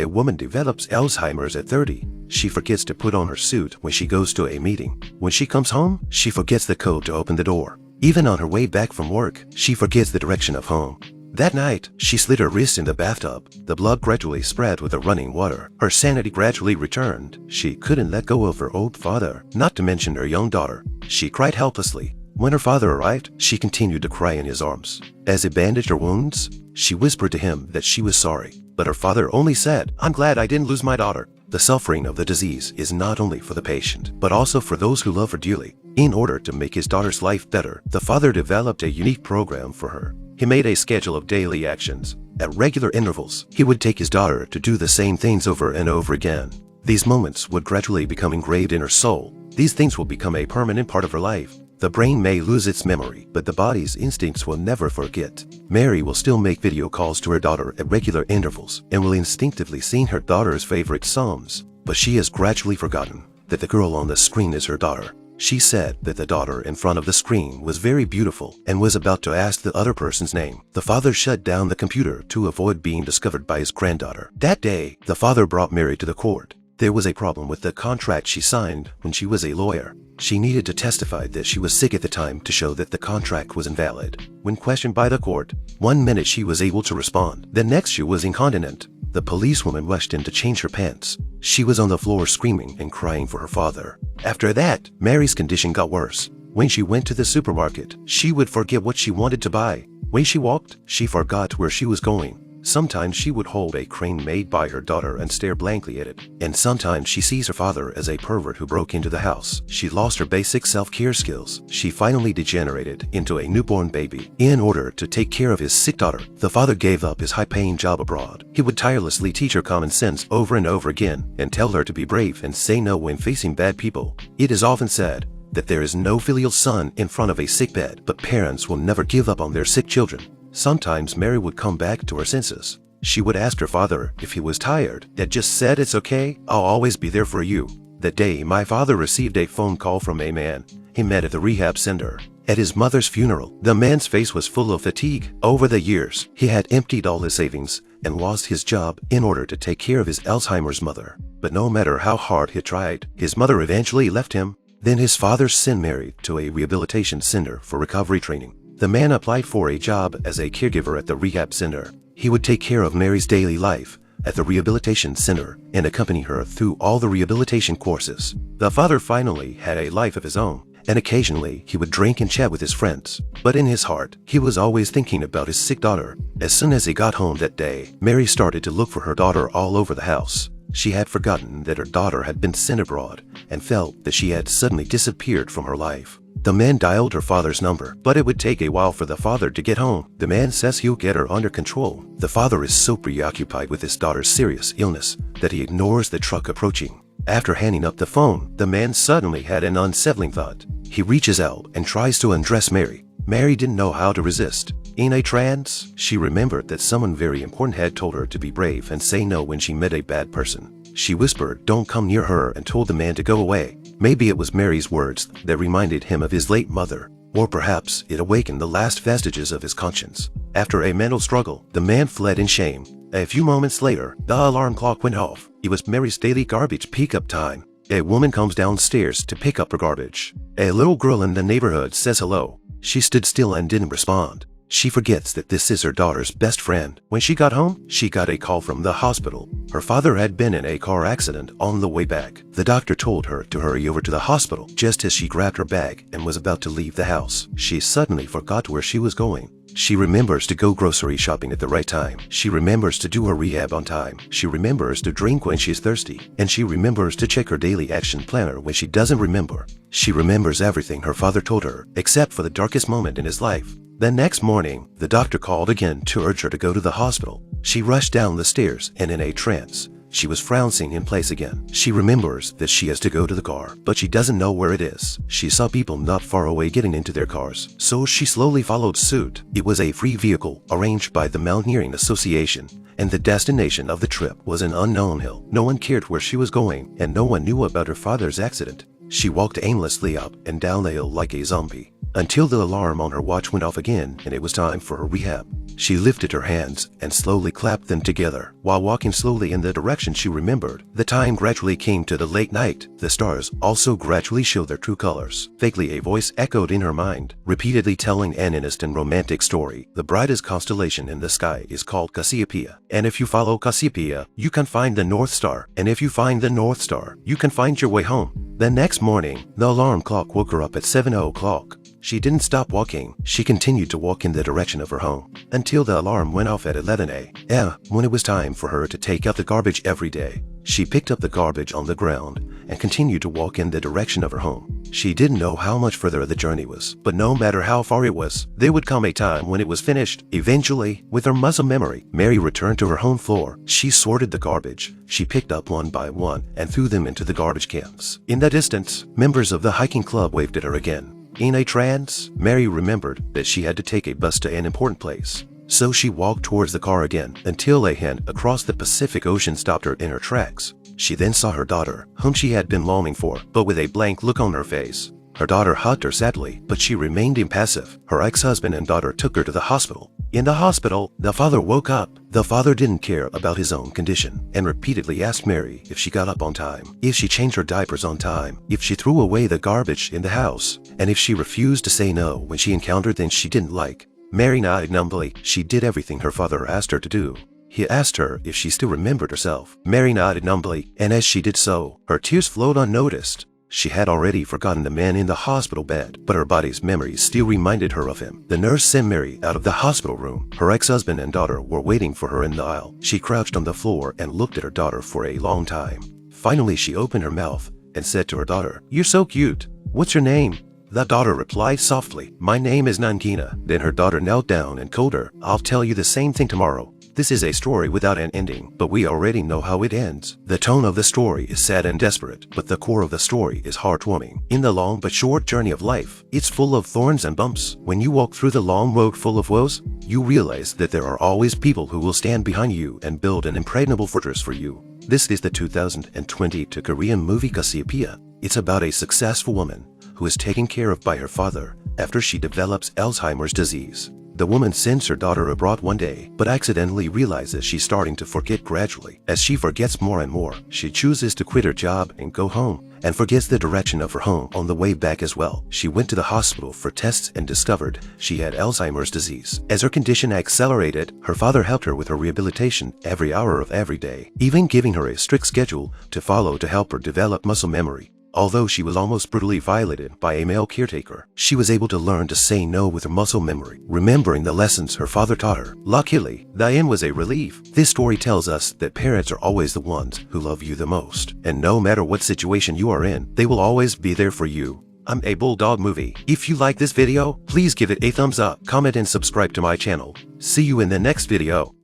A woman develops Alzheimer's at 30. She forgets to put on her suit when she goes to a meeting. When she comes home, she forgets the code to open the door. Even on her way back from work, she forgets the direction of home. That night, she slit her wrist in the bathtub. The blood gradually spread with the running water. Her sanity gradually returned. She couldn't let go of her old father, not to mention her young daughter. She cried helplessly. When her father arrived, she continued to cry in his arms. As he bandaged her wounds, she whispered to him that she was sorry. But her father only said, "I'm glad I didn't lose my daughter." The suffering of the disease is not only for the patient, but also for those who love her dearly. In order to make his daughter's life better, the father developed a unique program for her. He made a schedule of daily actions. At regular intervals, he would take his daughter to do the same things over and over again. These moments would gradually become engraved in her soul. These things will become a permanent part of her life. The brain may lose its memory, but the body's instincts will never forget. Mary will still make video calls to her daughter at regular intervals and will instinctively sing her daughter's favorite psalms. But she has gradually forgotten that the girl on the screen is her daughter. She said that the daughter in front of the screen was very beautiful and was about to ask the other person's name. The father shut down the computer to avoid being discovered by his granddaughter. That day, the father brought Mary to the court. There was a problem with the contract she signed when she was a lawyer. She needed to testify that she was sick at the time to show that the contract was invalid. When questioned by the court, 1 minute she was able to respond. The next she was incontinent. The policewoman rushed in to change her pants. She was on the floor screaming and crying for her father. After that, Mary's condition got worse. When she went to the supermarket, she would forget what she wanted to buy. When she walked, she forgot where she was going. Sometimes she would hold a crane made by her daughter and stare blankly at it. And sometimes she sees her father as a pervert who broke into the house. She lost her basic self-care skills. She finally degenerated into a newborn baby. In order to take care of his sick daughter, the father gave up his high-paying job abroad. He would tirelessly teach her common sense over and over again and tell her to be brave and say no when facing bad people. It is often said that there is no filial son in front of a sick bed, but parents will never give up on their sick children. Sometimes Mary would come back to her senses. She would ask her father if he was tired. Dad just said, "It's okay, I'll always be there for you." That day, my father received a phone call from a man he met at the rehab center. At his mother's funeral, the man's face was full of fatigue. Over the years, he had emptied all his savings and lost his job in order to take care of his Alzheimer's mother. But no matter how hard he tried, his mother eventually left him. Then his father sent Mary to a rehabilitation center for recovery training. The man applied for a job as a caregiver at the rehab center. He would take care of Mary's daily life at the rehabilitation center and accompany her through all the rehabilitation courses. The father finally had a life of his own, and occasionally he would drink and chat with his friends. But in his heart, he was always thinking about his sick daughter. As soon as he got home that day, Mary started to look for her daughter all over the house. She had forgotten that her daughter had been sent abroad and felt that she had suddenly disappeared from her life. The man dialed her father's number, but it would take a while for the father to get home. The man says he'll get her under control. The father is so preoccupied with his daughter's serious illness that he ignores the truck approaching. After hanging up the phone, the man suddenly had an unsettling thought. He reaches out and tries to undress Mary. Mary didn't know how to resist. In a trance, she remembered that someone very important had told her to be brave and say no when she met a bad person. She whispered, "Don't come near her," and told the man to go away. Maybe it was Mary's words that reminded him of his late mother, or perhaps it awakened the last vestiges of his conscience. After a mental struggle, the man fled in shame. A few moments later, the alarm clock went off. It was Mary's daily garbage pickup time. A woman comes downstairs to pick up her garbage. A little girl in the neighborhood says hello. She stood still and didn't respond. She forgets that this is her daughter's best friend. When she got home, she got a call from the hospital. Her father had been in a car accident on the way back. The doctor told her to hurry over to the hospital. Just as she grabbed her bag and was about to leave the house, she suddenly forgot where she was going. She remembers to go grocery shopping at the right time. She remembers to do her rehab on time. She remembers to drink when she's thirsty. And she remembers to check her daily action planner when she doesn't remember. She remembers everything her father told her, except for the darkest moment in his life. The next morning, the doctor called again to urge her to go to the hospital. She rushed down the stairs and in a trance, she was frousing in place again. She remembers that she has to go to the car, but she doesn't know where it is. She saw people not far away getting into their cars, so she slowly followed suit. It was a free vehicle arranged by the Mountaineering Association, and the destination of the trip was an unknown hill. No one cared where she was going, and no one knew about her father's accident. She walked aimlessly up and down the hill like a zombie. until the alarm on her watch went off again and it was time for her rehab. She lifted her hands and slowly clapped them together. While walking slowly in the direction she remembered, the time gradually came to the late night. The stars also gradually showed their true colors. Vaguely a voice echoed in her mind, repeatedly telling an innocent and romantic story. The brightest constellation in the sky is called Cassiopeia. And if you follow Cassiopeia, you can find the North Star. And if you find the North Star, you can find your way home. The next morning, the alarm clock woke her up at 7 o'clock. She didn't stop walking. She continued to walk in the direction of her home until the alarm went off at 11 a.m. when it was time for her to take out the garbage every day. She picked up the garbage on the ground and continued to walk in the direction of her home. She didn't know how much further the journey was, but no matter how far it was, there would come a time when it was finished. Eventually, with her muscle memory, Mary returned to her home floor. She sorted the garbage. She picked up one by one and threw them into the garbage cans. In the distance, members of the hiking club waved at her again. In a trance, Mary remembered that she had to take a bus to an important place. So she walked towards the car again until a hand across the Pacific Ocean stopped her in her tracks. She then saw her daughter, whom she had been longing for, but with a blank look on her face. Her daughter hugged her sadly, but she remained impassive. Her ex-husband and daughter took her to the hospital. In the hospital, the father woke up. The father didn't care about his own condition and repeatedly asked Mary if she got up on time, if she changed her diapers on time, if she threw away the garbage in the house, and if she refused to say no when she encountered things she didn't like. Mary nodded numbly. She did everything her father asked her to do. He asked her if she still remembered herself. Mary nodded numbly, and as she did so, her tears flowed unnoticed. She had already forgotten the man in the hospital bed, but her body's memories still reminded her of him. The nurse sent Mary out of the hospital room. Her ex-husband and daughter were waiting for her in the aisle. She crouched on the floor and looked at her daughter for a long time. Finally, she opened her mouth and said to her daughter, "You're so cute. What's your name?" The daughter replied softly, "My name is Nankina." Then her daughter knelt down and told her, "I'll tell you the same thing tomorrow. This is a story without an ending, but we already know how it ends." The tone of the story is sad and desperate, but the core of the story is heartwarming. In the long but short journey of life, it's full of thorns and bumps. When you walk through the long road full of woes, you realize that there are always people who will stand behind you and build an impregnable fortress for you. This is the 2022 Korean movie Cassiopeia. It's about a successful woman who is taken care of by her father after she develops Alzheimer's disease. The woman sends her daughter abroad one day, but accidentally realizes she's starting to forget gradually. As she forgets more and more, she chooses to quit her job and go home, and forgets the direction of her home on the way back as well. She went to the hospital for tests and discovered she had Alzheimer's disease. As her condition accelerated, her father helped her with her rehabilitation every hour of every day, even giving her a strict schedule to follow to help her develop muscle memory. Although she was almost brutally violated by a male caretaker, she was able to learn to say no with her muscle memory, remembering the lessons her father taught her. Luckily, the end was a relief. This story tells us that parents are always the ones who love you the most, and no matter what situation you are in, they will always be there for you. I'm a BullDog movie. If you like this video, please give it a thumbs up, comment and subscribe to my channel. See you in the next video.